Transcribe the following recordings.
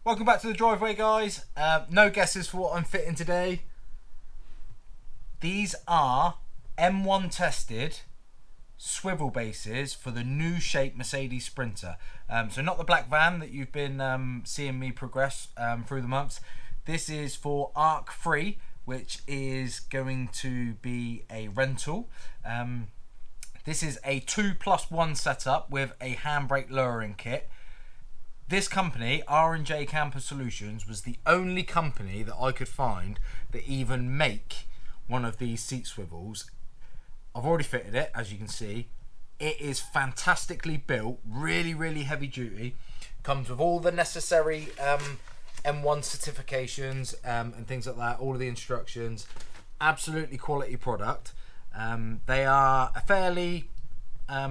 Welcome back to the driveway, guys. No guesses for what I'm fitting today. These are M1 tested swivel bases for the new shape Mercedes Sprinter. So not the black van that you've been seeing me progress through the months. This is for ARC 3, which is going to be a rental. This is a 2+1 setup with a handbrake lowering kit. This company, R&J Camper Solutions, was the only company that I could find that even make one of these seat swivels. I've already fitted it, as you can see. It is fantastically built, really heavy duty. Comes with all the necessary M1 certifications and things like that, all of the instructions. Absolutely quality product. They are a fairly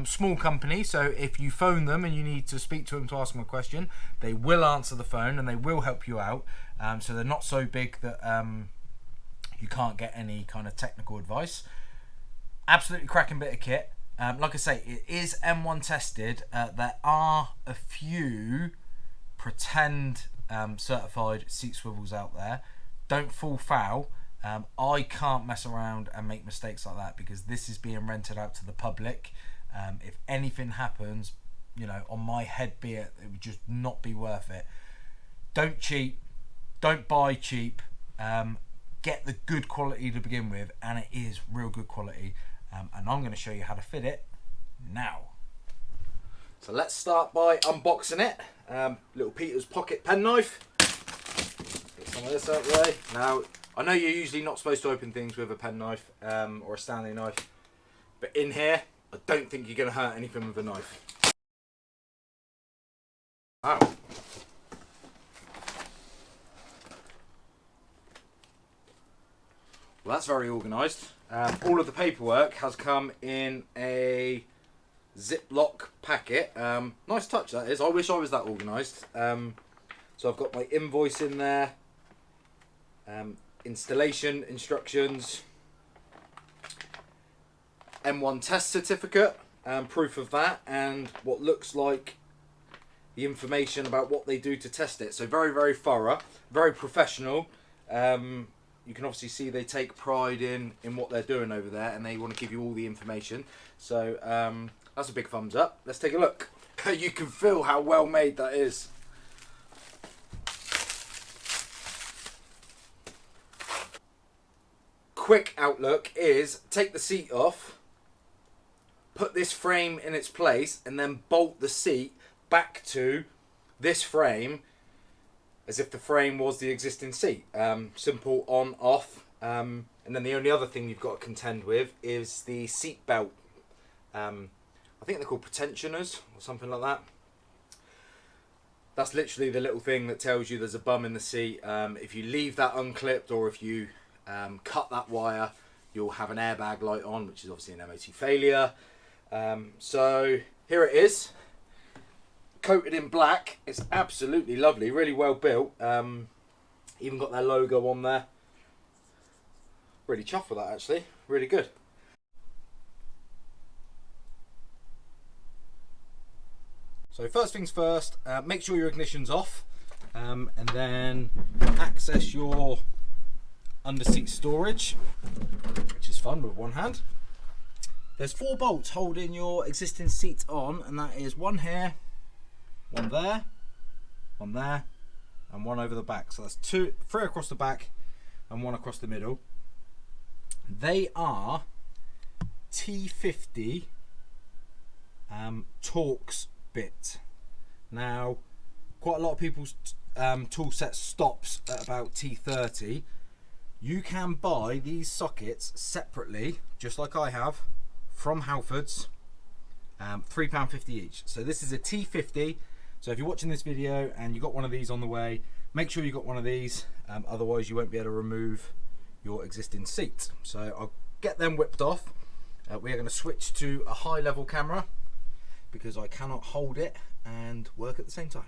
small company, so if you phone them and you need to speak to them to ask them a question, they will answer the phone and they will help you out. So they're not so big that you can't get any kind of technical advice. Absolutely cracking bit of kit. Like I say, it is M1 tested. There are a few pretend certified seat swivels out there. Don't fall foul. I can't mess around and make mistakes like that because this is being rented out to the public. If anything happens, you know, on my head be it would just not be worth it. Don't cheat. Don't buy cheap. Get the good quality to begin with, and it is real good quality. And I'm going to show you how to fit it now. So let's start by unboxing it. Little Peter's pocket penknife. Get some of this out of the way. Now, I know you're usually not supposed to open things with a penknife or a Stanley knife, but in here, I don't think you're going to hurt anything with a knife. Wow. Well, that's very organised. All of the paperwork has come in a Ziploc packet. Nice touch that is. I wish I was that organised. So I've got my invoice in there. Installation instructions. M1 test certificate, proof of that, and what looks like the information about what they do to test it. So very thorough, very professional. You can obviously see they take pride in what they're doing over there, and they want to give you all the information. So that's a big thumbs up. Let's take a look. You can feel how well made that is. Quick outlook is take the seat off, put this frame in its place, and then bolt the seat back to this frame as if the frame was the existing seat. Simple on, off. And then the only other thing you've got to contend with is the seat belt. I think they're called pretensioners or something like that. That's literally the little thing that tells you there's a bum in the seat. If you leave that unclipped, or if you cut that wire, you'll have an airbag light on, which is obviously an MOT failure. So here it is, coated in black. It's absolutely lovely, really well built. Even got their logo on there. Really chuffed with that, actually. Really good. So first things first, make sure your ignition's off, and then access your under-seat storage, which is fun with one hand. There's 4 bolts holding your existing seat on, and that is one here, one there, and one over the back. So that's 3 across the back and 1 across the middle. They are T50 Torx bit. Now, quite a lot of people's tool set stops at about T30. You can buy these sockets separately, just like I have, from Halfords, £3.50 each. So this is a T50. So if you're watching this video and you got one of these on the way, make sure you got one of these, otherwise you won't be able to remove your existing seat. So I'll get them whipped off. We are going to switch to a high level camera because I cannot hold it and work at the same time.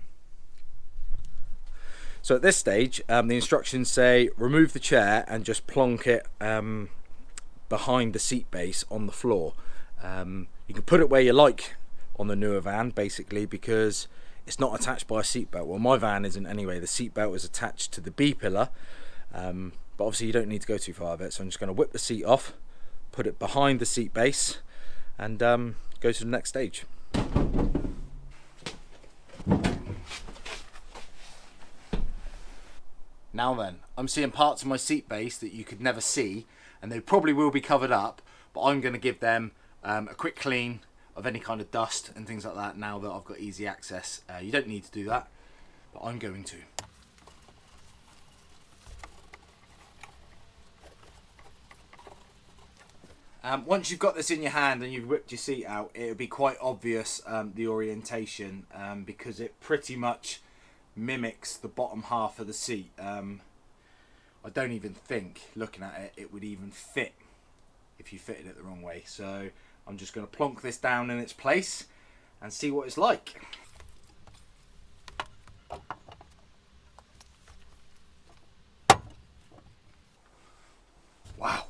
So at this stage, the instructions say remove the chair and just plonk it behind the seat base on the floor. You can put it where you like on the newer van, basically, because it's not attached by a seat belt. Well, my van isn't anyway. The seat belt is attached to the B pillar, but obviously you don't need to go too far with it. So I'm just going to whip the seat off, put it behind the seat base, and go to the next stage. Now then, I'm seeing parts of my seat base that you could never see, and they probably will be covered up, but I'm going to give them a quick clean of any kind of dust and things like that now that I've got easy access. You don't need to do that, but I'm going to. Once you've got this in your hand and you've whipped your seat out, it'll be quite obvious the orientation, because it pretty much mimics the bottom half of the seat. I don't even think, looking at it, it would even fit if you fitted it the wrong way. So I'm just going to plonk this down in its place and see what it's like. Wow,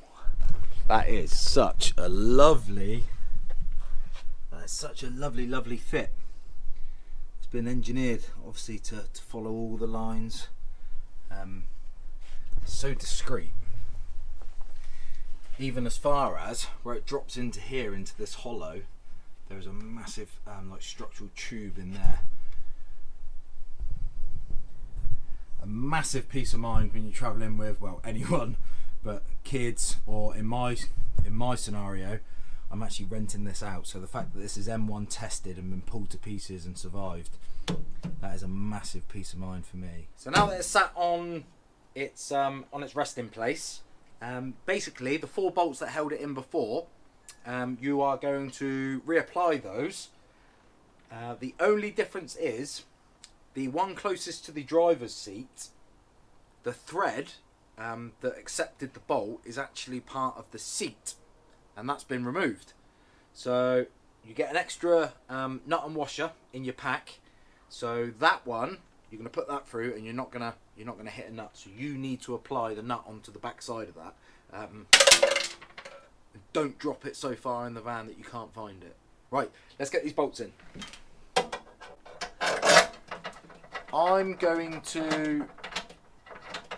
that is such a lovely lovely fit. It's been engineered obviously to follow all the lines. So discreet, even as far as where it drops into here, into this hollow, there's a massive like structural tube in there. A massive peace of mind when you're traveling with, well, anyone, but kids, or in my scenario, I'm actually renting this out, so the fact that this is M1 tested and been pulled to pieces and survived, that is a massive peace of mind for me. So now that it's sat on its resting place, basically the 4 bolts that held it in before, you are going to reapply those. The only difference is the one closest to the driver's seat, the thread that accepted the bolt is actually part of the seat, and that's been removed. So you get an extra nut and washer in your pack. So that one, you're going to put that through, and you're not going to hit a nut. So you need to apply the nut onto the back side of that. Don't drop it so far in the van that you can't find it. Right, let's get these bolts in. I'm going to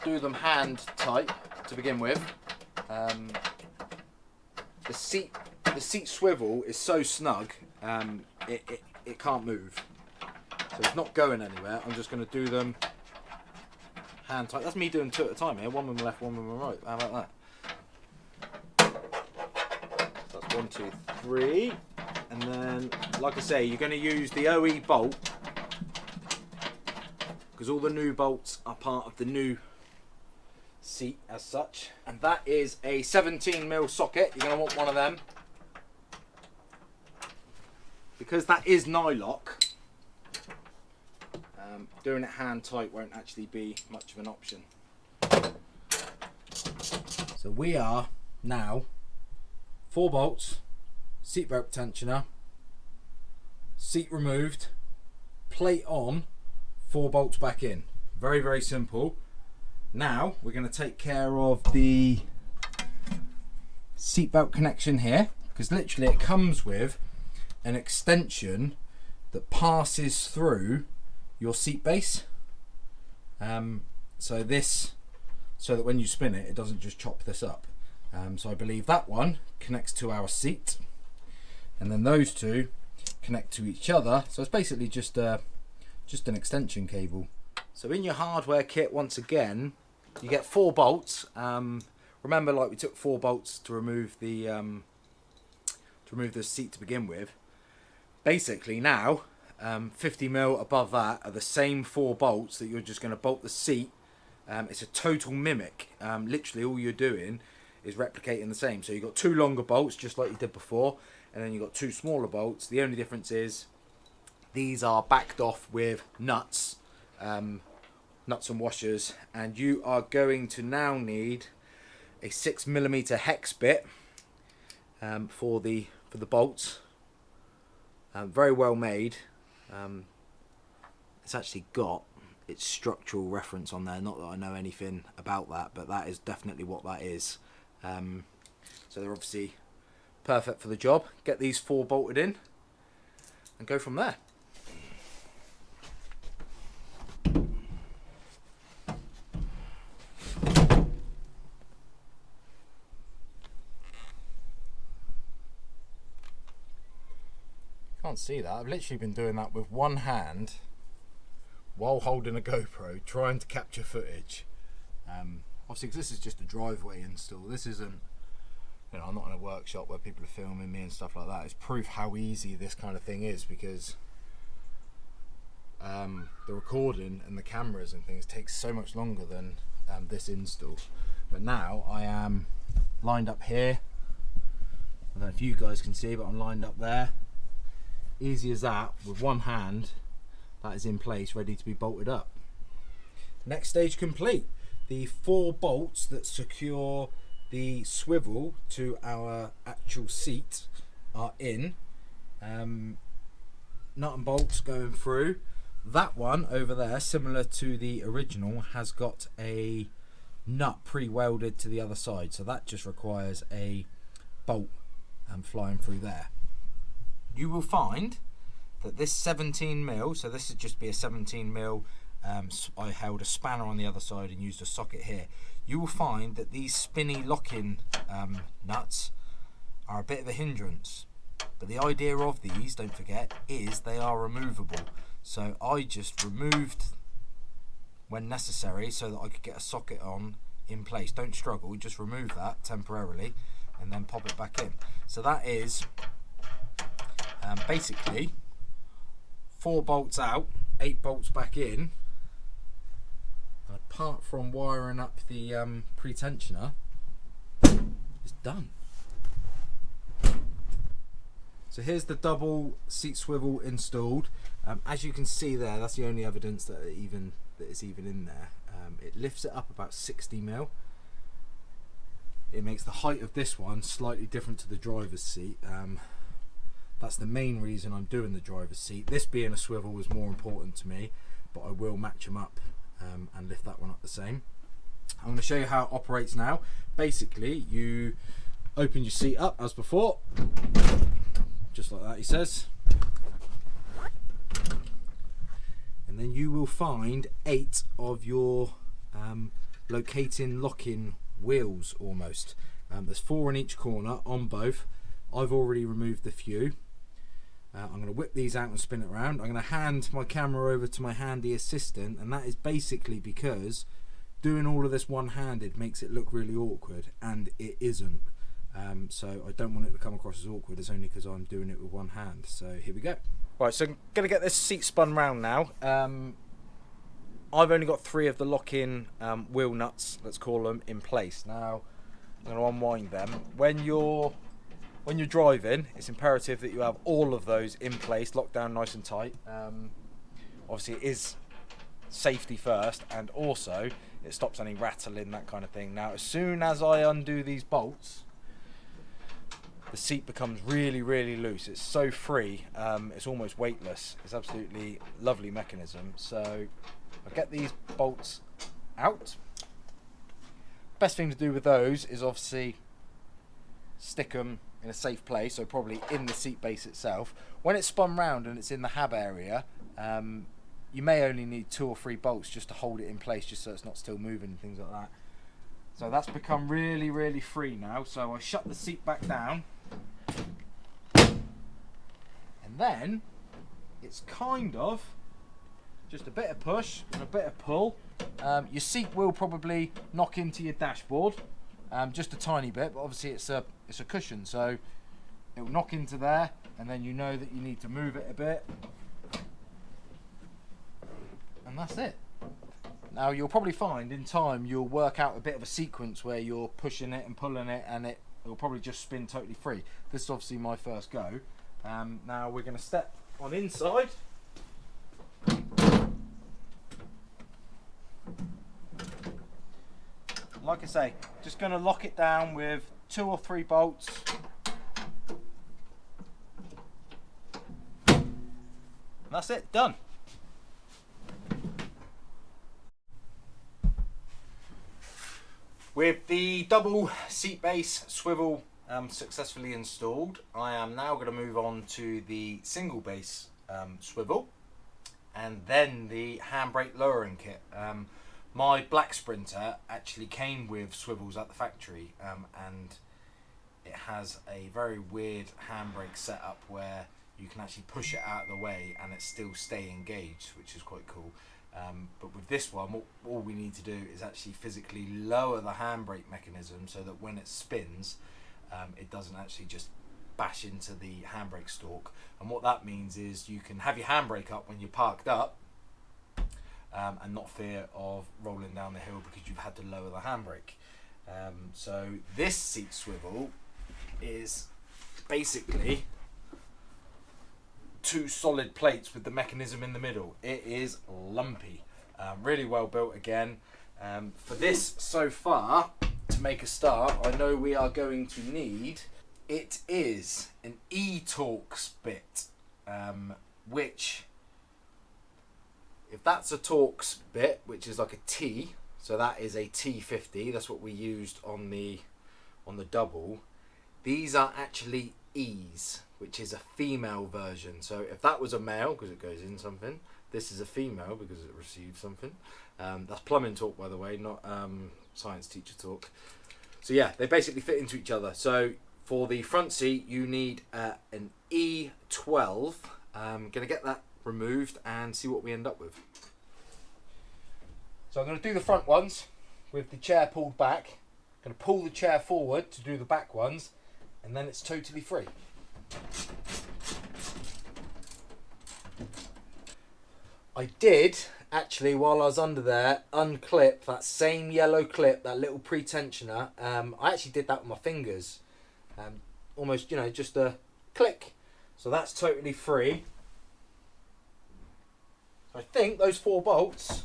do them hand tight to begin with. The seat swivel is so snug, it can't move. So it's not going anywhere. I'm just going to do them hand tight. That's me doing 2 at a time here. One with my left, one with my right. How about that? So that's 1, 2, 3. And then, like I say, you're going to use the OE bolt, because all the new bolts are part of the new seat as such. And that is a 17mm socket. You're going to want one of them. Because that is nylock, doing it hand tight won't actually be much of an option. So we are now 4 bolts, seatbelt tensioner, seat removed, plate on, 4 bolts back in. Very, very simple. Now we're going to take care of the seatbelt connection here, because literally it comes with an extension that passes through your seat base, so that when you spin it, it doesn't just chop this up. So I believe that one connects to our seat, and then those 2 connect to each other. So it's basically just an extension cable. So in your hardware kit, once again, you get 4 bolts. Remember, like we took 4 bolts to remove the seat to begin with. Basically now, 50mm above that are the same 4 bolts that you're just going to bolt the seat. It's a total mimic. Literally all you're doing is replicating the same. So you've got 2 longer bolts just like you did before, and then you've got 2 smaller bolts. The only difference is these are backed off with nuts and washers, and you are going to now need a 6mm hex bit for the bolts. Very well made. It's actually got its structural reference on there. Not that I know anything about that, but that is definitely what that is. So they're obviously perfect for the job. Get these 4 bolted in and go from there. can't see that. I've literally been doing that with one hand while holding a GoPro, trying to capture footage. Obviously, because this is just a driveway install. This isn't, you know, I'm not in a workshop where people are filming me and stuff like that. It's proof how easy this kind of thing is, because the recording and the cameras and things takes so much longer than this install. But now I am lined up here. I don't know if you guys can see, but I'm lined up there. Easy as that, with one hand. That is in place, ready to be bolted up. Next stage complete. The 4 bolts that secure the swivel to our actual seat are in. Nut and bolts going through. That one over there, similar to the original, has got a nut pre-welded to the other side, so that just requires a bolt flying through there. You will find that this 17mm, so this would just be a 17mm, I held a spanner on the other side and used a socket here. You will find that these spinny lock-in nuts are a bit of a hindrance, but the idea of these, don't forget, is they are removable. So I just removed when necessary so that I could get a socket on in place. Don't struggle, just remove that temporarily and then pop it back in. So that is basically 4 bolts out, 8 bolts back in. And apart from wiring up the pre-tensioner, it's done. So here's the double seat swivel installed. As you can see there, that's the only evidence that it's even in there. It lifts it up about 60mm. It makes the height of this one slightly different to the driver's seat. That's the main reason I'm doing the driver's seat. This being a swivel was more important to me, but I will match them up and lift that one up the same. I'm going to show you how it operates now. Basically, you open your seat up as before, just like that, he says. And then you will find 8 of your locating lock-in wheels almost. There's 4 in each corner on both. I've already removed the few. I'm going to whip these out and spin it around. I'm going to hand my camera over to my handy assistant, and that is basically because doing all of this one-handed makes it look really awkward, and it isn't. So I don't want it to come across as awkward. It's only because I'm doing it with one hand. So here we go. Right, so I'm going to get this seat spun round now. I've only got 3 of the lock-in wheel nuts, let's call them, in place. Now I'm going to unwind them. When you're driving, it's imperative that you have all of those in place, locked down nice and tight. Obviously it is safety first, and also it stops any rattling, that kind of thing. Now as soon as I undo these bolts, the seat becomes really, really loose. It's so free, it's almost weightless. It's absolutely lovely mechanism. So I'll get these bolts out. Best thing to do with those is obviously stick them in a safe place, so probably in the seat base itself. When it's spun round and it's in the hab area, you may only need 2 or 3 bolts just to hold it in place, just so it's not still moving and things like that. So that's become really, really free now. So I shut the seat back down, and then it's kind of just a bit of push and a bit of pull. Your seat will probably knock into your dashboard, just a tiny bit, but obviously it's a cushion, so it will knock into there, and then you know that you need to move it a bit, and that's it. Now you'll probably find in time you'll work out a bit of a sequence where you're pushing it and pulling it, and it will probably just spin totally free. This is obviously my first go. Now we're going to step on inside. Like I say, just going to lock it down with 2 or 3 bolts. And that's it, done. With the double seat base swivel successfully installed, I am now going to move on to the single base swivel, and then the handbrake lowering kit. My black Sprinter actually came with swivels at the factory, and it has a very weird handbrake setup where you can actually push it out of the way and it still stay engaged, which is quite cool. But with this one, all we need to do is actually physically lower the handbrake mechanism so that when it spins, it doesn't actually just bash into the handbrake stalk. And what that means is you can have your handbrake up when you're parked up, and not fear of rolling down the hill because you've had to lower the handbrake. So this seat swivel is basically two solid plates with the mechanism in the middle. It is lumpy, really well built again. For this so far, to make a start, I know we are going to need, it is an E-Torx bit, which, if that's a Torx bit, which is like a T, so that is a T50, that's what we used on the double. These are actually E's, which is a female version. So if that was a male, because it goes in something, this is a female because it receives something. That's plumbing talk, by the way, not science teacher talk. So yeah, they basically fit into each other. So for the front seat, you need an E12. I'm going to get that removed and see what we end up with. So I'm going to do the front ones with the chair pulled back. I'm going to pull the chair forward to do the back ones, and then it's totally free. I did actually, while I was under there, unclip that same yellow clip, that little pre-tensioner. I actually did that with my fingers, almost, you know, just a click. So that's totally free. I think those 4 bolts,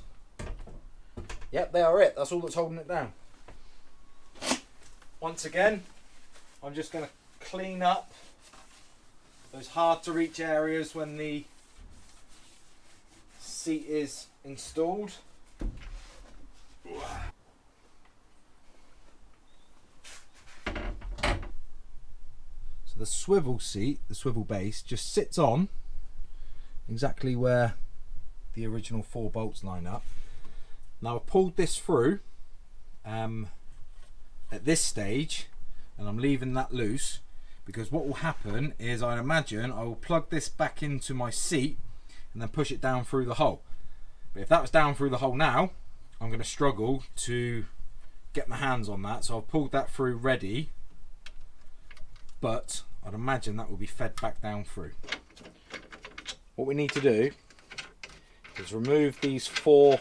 yep, they are it. That's all that's holding it down. Once again, I'm just going to clean up those hard to reach areas when the seat is installed. So the swivel seat, the swivel base, just sits on exactly where the original 4 bolts line up. Now I've pulled this through at this stage, and I'm leaving that loose because what will happen is, I imagine, I will plug this back into my seat and then push it down through the hole. But if that was down through the hole now, I'm going to struggle to get my hands on that. So I've pulled that through ready, but I'd imagine that will be fed back down through. What we need to do is remove these 4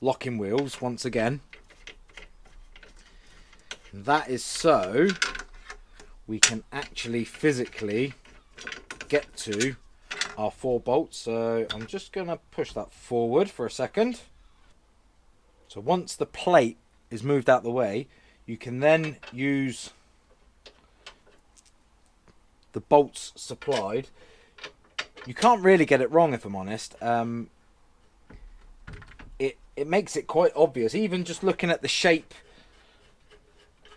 locking wheels once again. That is so we can actually physically get to our 4 bolts. So I'm just going to push that forward for a second. So once the plate is moved out the way, you can then use the bolts supplied. You can't really get it wrong, if I'm honest. It makes it quite obvious, even just looking at the shape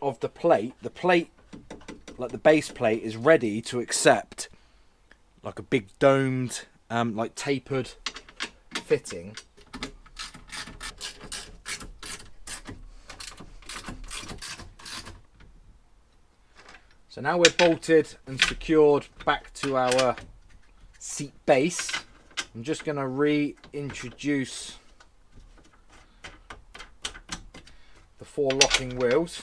of the plate, like the base plate, is ready to accept like a big domed, like tapered fitting. So now we're bolted and secured back to our seat base. I'm just going to reintroduce the 4 locking wheels.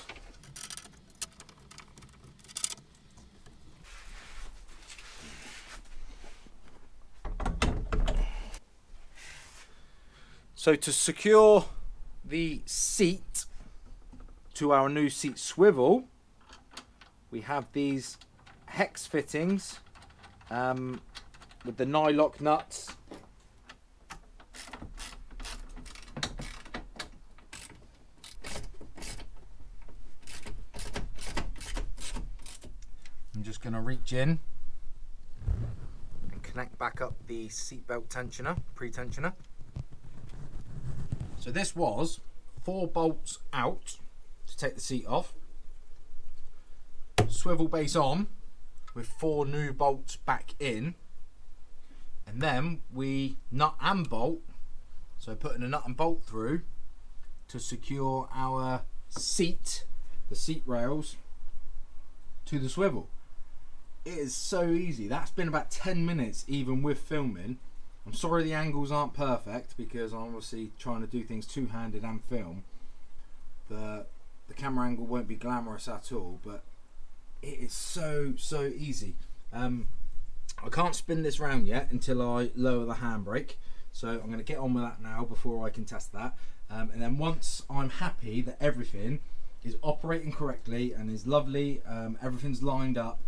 So to secure the seat to our new seat swivel, we have these hex fittings with the nylock nuts. I'm just going to reach in and connect back up the seatbelt tensioner, pre-tensioner. So this was 4 bolts out to take the seat off, swivel base on with 4 new bolts back in, and then we nut and bolt, so putting a nut and bolt through to secure our seat, the seat rails, to the swivel. It is so easy. That's been about 10 minutes even with filming. I'm sorry the angles aren't perfect because I'm obviously trying to do things two-handed and film. The camera angle won't be glamorous at all, but it is so easy. I can't spin this round yet until I lower the handbrake, so I'm going to get on with that now before I can test that. And then once I'm happy that everything is operating correctly and is lovely, everything's lined up,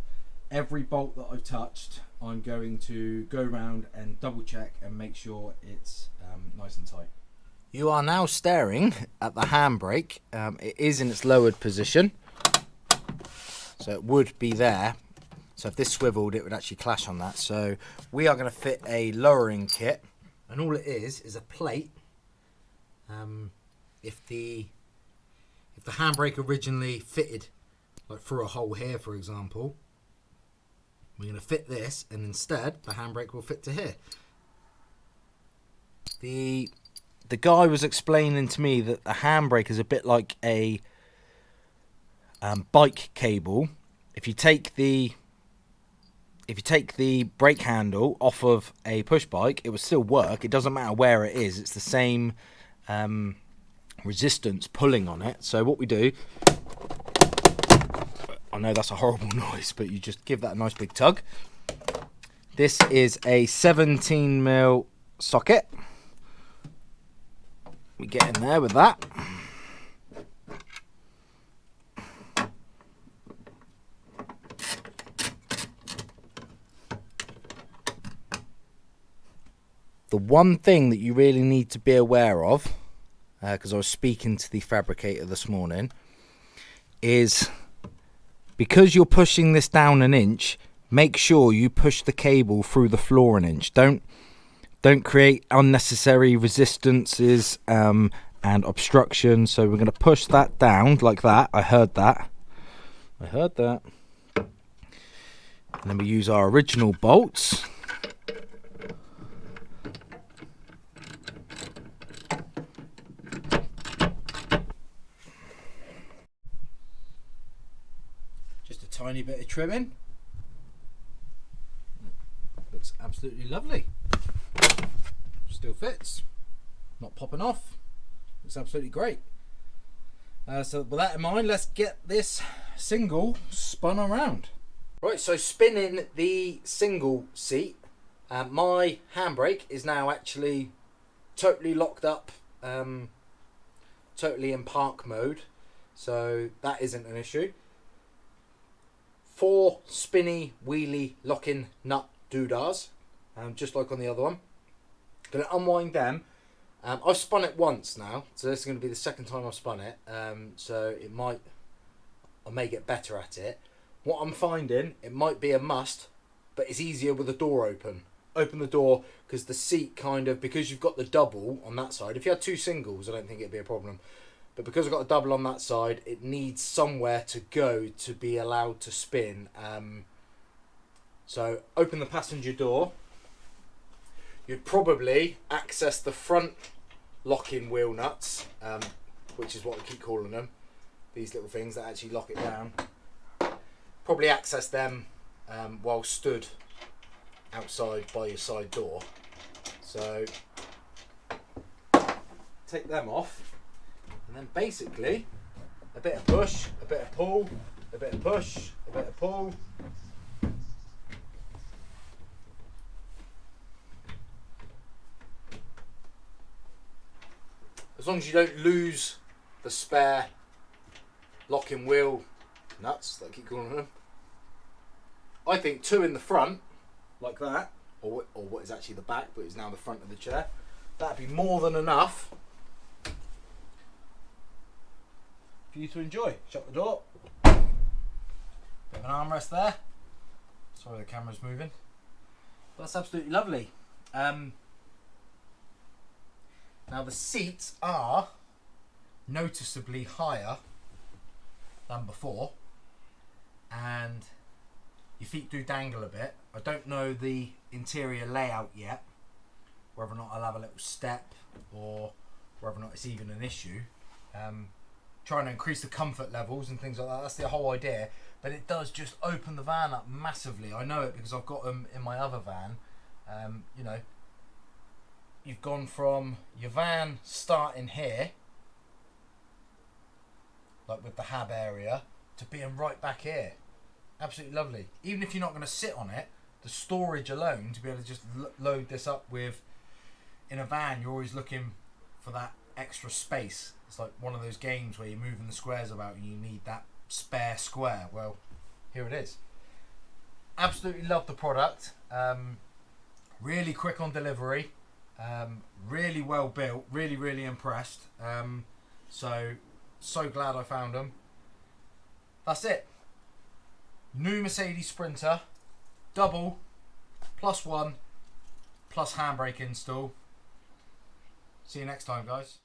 every bolt that I've touched, I'm going to go around and double check and make sure it's nice and tight. You are now staring at the handbrake. It is in its lowered position, so it would be there. So if this swiveled, it would actually clash on that. So we are going to fit a lowering kit, and all it is a plate. If the handbrake originally fitted like through a hole here, for example, we're going to fit this, and instead the handbrake will fit to here. The guy was explaining to me that the handbrake is a bit like a bike cable. If you take the brake handle off of a push bike, it will still work. It doesn't matter where it is. It's the same resistance pulling on it. So what we do, I know that's a horrible noise, but you just give that a nice big tug. This is a 17mm socket. We get in there with that. The one thing that you really need to be aware of, because I was speaking to the fabricator this morning, is because you're pushing this down an inch, make sure you push the cable through the floor an inch. Don't create unnecessary resistances and obstruction. So we're going to push that down like that. I heard that. And then we use our original bolts. Just a tiny bit of trimming. Looks absolutely lovely. Still fits, not popping off. It's absolutely great. So with that in mind, let's get this single spun around. Right, so spinning the single seat, my handbrake is now actually totally locked up, totally in park mode, so that isn't an issue. 4 spinny wheelie locking nut doodahs, just like on the other one. Going to unwind them. I've spun it once now, so this is going to be the second time I've spun it. So I may get better at it. What I'm finding, it might be a must, but it's easier with the door open. Open the door, because the seat because you've got the double on that side. If you had 2 singles, I don't think it'd be a problem. But because I've got a double on that side, it needs somewhere to go to be allowed to spin. So open the passenger door. You'd probably access the front locking wheel nuts, which is what we keep calling them. These little things that actually lock it down. Probably access them while stood outside by your side door. So take them off, and then basically a bit of push, a bit of pull, a bit of push, a bit of pull. As long as you don't lose the spare locking wheel nuts that I keep calling them. I think 2 in the front, like that, or what is actually the back, but is now the front of the chair. That'd be more than enough for you to enjoy. Shut the door. Bit of an armrest there. Sorry, the camera's moving. But that's absolutely lovely. Now the seats are noticeably higher than before, and your feet do dangle a bit. I don't know the interior layout yet, whether or not I'll have a little step or whether or not it's even an issue. trying to increase the comfort levels and things like that. That's the whole idea. But it does just open the van up massively. I know it because I've got them in my other van. You know, you've gone from your van starting here, like with the hab area, to being right back here. Absolutely lovely. Even if you're not going to sit on it, the storage alone, to be able to just load this up with, in a van, you're always looking for that extra space. It's like one of those games where you're moving the squares about and you need that spare square. Well, here it is. Absolutely love the product. Really quick on delivery. Really well built. Really impressed. So glad I found them. That's it. New Mercedes Sprinter, double, +1, plus handbrake install. See you next time, guys.